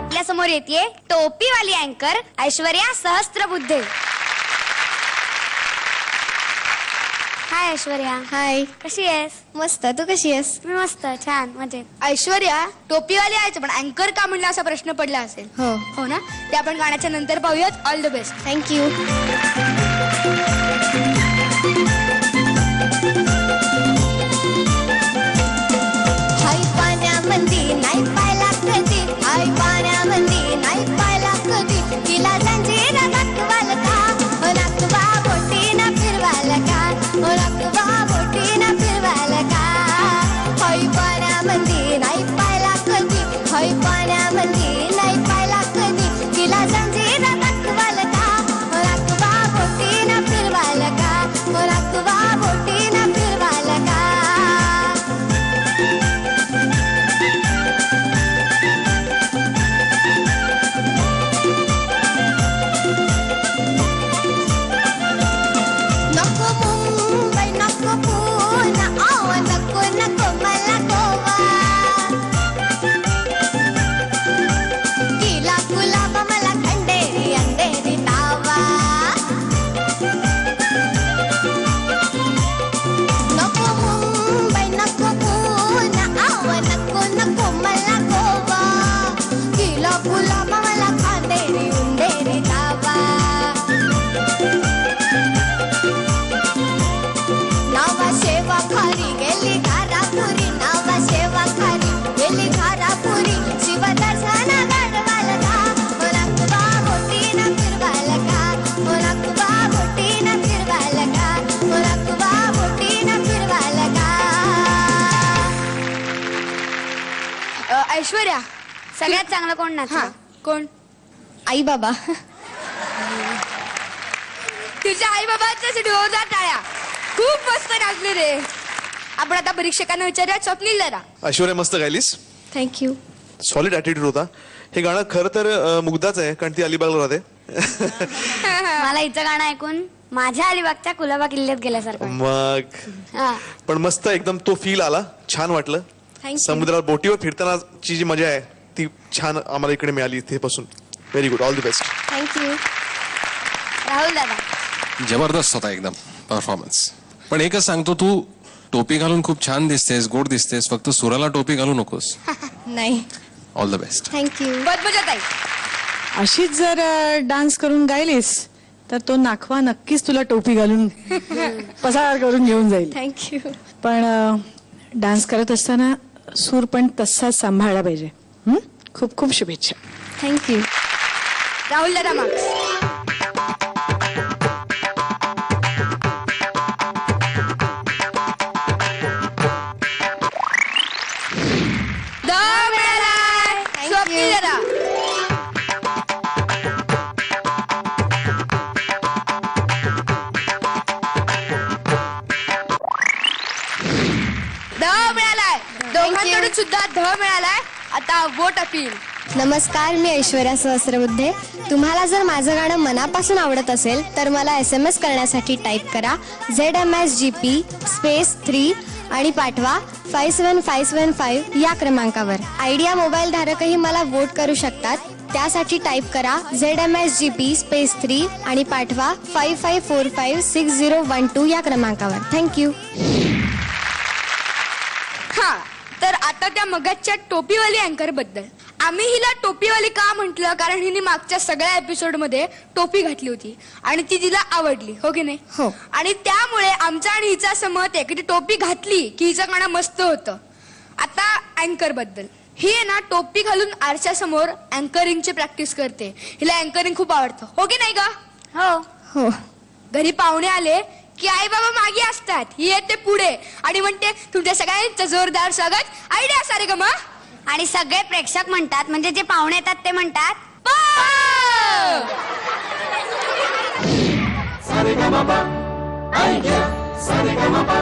आपल्या समोर येते टोपीवाली अँकर ऐश्वर्या सहस्त्रबुद्धे. हाय ऐश्वर्या. हाय. कशी आहेस? मस्त. तू कशी आहेस? मी मस्त, छान, मजेत. ऐश्वर्या टोपीवाली आहेच पण अँकर का म्हणलं असा प्रश्न पडला असेल. हो ना, ते आपण गाण्याच्या नंतर पाहूयात. All the best. थँक्यू. हाय पाण्यामध्ये नाही पायला कधी, हाय पाण्यामध्ये नाही पायला कधी, तिला जंजीर दाखवाल का, नाकवा बोटीना फिरवाल का, नाकवा बोटीना फिरवाल का. हाय पाण्यामध्ये नाही पायला कधी, हाय पाण्यामध्ये नाही पायला कधी, तिला जंजीर दाखवाल का, नाकवा बोटीना फिरवाल का, नाकवा बोटीना फिरवाल का. नको मुंबई नको पुणे आव नको नको मला गोवा, तिला गुलाब मला खंडेरी अंधेरी तावा. नको मुंबई नको पुणे आव नको नको मला गोवा, तिला गुलाब मला खंडेरी अंधेरी तावा. नावा शेवा खारी गेली घारापुरी, नावा शेवा खारी गेली घारापुरी, शिव दर्शन घडवाल का, नाकवा बोटीना फिरवाल का, नाकवा बोटीना फिरवाल का, नाकवा बोटीना फिरवाल का. ऐश्वर्या सगळ्यात चांगलं कोण नाचलं? कोण? आई बाबा. तुझ्या आई बाबांच्यासाठी जोरदार टाळ्या. खूप मस्त नाचले रे. आपण आता परीक्षकांना विचारूया. स्वप्नील जरा. ऐश्वर्या मस्त गायलीस. थँक्यू. सॉलिड ॲटिट्यूड होता. हे गाणं खरं तर मुग्धाच आहे कारण ती अलिबागला राहते. मला हिचं गाणं ऐकून माझ्या अलिबागच्या कुलाबा किल्ल्यात गेल्यासारखं. मग हा. पण मस्त एकदम तो फील आला. छान वाटलं. थँक्यू. समुद्रावर बोटीवर फिरतानाची जी मजा आहे ती छान आम्हाला इकडे मिळाली इथे पासून. Very good. All the best. Thank you. Rahul दादा. जबरदस्त होता एकदम परफॉर्मन्स. पण एकच सांगतो, तू टोपी घालून खूप छान दिसतेस, गोड दिसतेस, फक्त सुराला टोपी घालू नकोस. नाही. All the best. Thank you. Padmaja ताई. अशीच जर डान्स करून गायलीस तर तो नाखवा नक्कीच तुला टोपी घालून पसार करून घेऊन जाईल. थँक्यू. पण डान्स करत असताना सूर पण तसाच सांभाळला पाहिजे. खूप खूप शुभेच्छा. थँक्यू. राहुल दादा मार्क्स. स्वप्नील जरा. मिळालाय. दोघांकडून सुद्धा मिळालाय. आता वोट अपील. नमस्कार, मी ऐश्वर्या सहस्त्रबुद्धे. तुम्हाला जर माझं गाणं मनापासून आवडत असेल तर मला SMS करण्यासाठी टाईप करा ZMSGP स्पेस 3 आणि पाठवा 57575 या क्रमांकावर. आयडिया मोबाईल धारकही मला वोट करू शकतात. त्यासाठी टाईप करा ZMSGP स्पेस 3 आणि पाठवा 55456012 या क्रमांकावर. थँक्यू. हा, तर आता त्या मगाच्या टोपीवाली अँकर बद्दल. आम्ही हिला टोपीवाली का म्हटलं, कारण हिने मागच्या सगळ्या एपिसोड मध्ये टोपी घातली होती आणि ती तिला आवडली, हो की नाही? हो. आणि त्यामुळे आमचा आणि हिचा असं मत आहे की ती टोपी घातली की हिचं गाणं मस्त होतं. आता अँकर बद्दल. ही आहे ना टोपी घालून आरशासमोर अँकरिंगची प्रॅक्टिस करते. हिला अँकरिंग खूप आवडतं, हो की नाही का? हो. हो. घरी पाहुणे आले की आई बाबा मागे असतात, ही येते पुढे आणि म्हणते तुमच्या सगळ्यांचं जोरदार स्वागत आयडिया सारे गमा. आणि सगळे प्रेक्षक म्हणतात, म्हणजे जे पाहुणे येतात ते म्हणतात Sa-re-ga-ma-pa, idea, sa-re-ga-ma-pa.